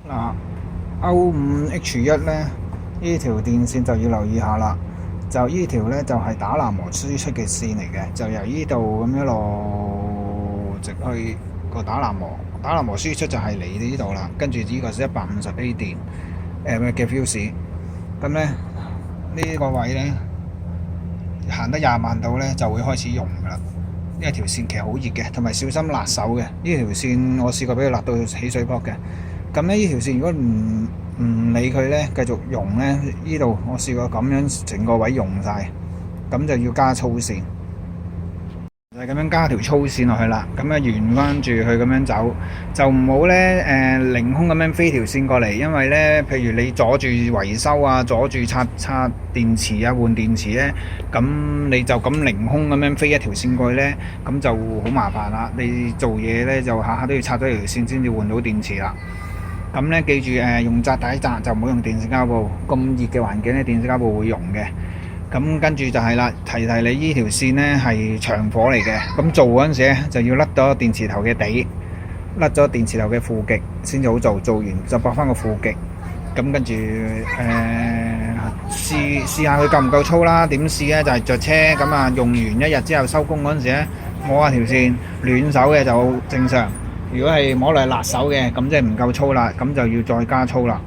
嗱，O5H1咧，呢條電線就要留意下啦。就呢條咧就係打南磨輸出嘅線嚟嘅，就由呢度咁一路直去個打南磨。打南磨輸出就係嚟呢度啦，跟住呢個係150A 電嘅 fuse。咁咧呢個位咧行得20萬度咧就會開始溶噶啦。呢條線其實好熱嘅，同埋小心辣手嘅。呢條線我試過俾佢辣到起水泡嘅。咁咧呢條線如果唔理佢咧，繼續溶咧，呢度我試過咁樣整個位溶晒，咁就要加粗線，就係咁樣加條粗線落去啦。咁啊沿翻住佢咁樣走，就唔好咧凌空咁樣飛條線過嚟，因為咧譬如你阻住維修啊，阻住拆電池啊，換電池咧，咁你就咁凌空咁樣飛一條線過去咧，咁就好麻煩啦。你做嘢咧就下下都要拆咗條線先至換到電池啦。咁咧記住用紮帶紮，就唔好用電線膠布。咁熱嘅環境咧，電線膠布會溶嘅。咁跟住就係啦，提提你依條線咧係長火嚟嘅。咁做嗰陣時咧就要甩咗電池頭嘅底，甩咗電池頭嘅負極先至好做。做完就駁翻個負極。咁跟住試下佢夠唔夠粗啦。點試咧就係着車咁啊，用完1日之後收工嗰陣時咧摸下條線，暖手嘅就正常。如果係摸落係辣手嘅，咁即係唔夠粗啦，咁就要再加粗啦。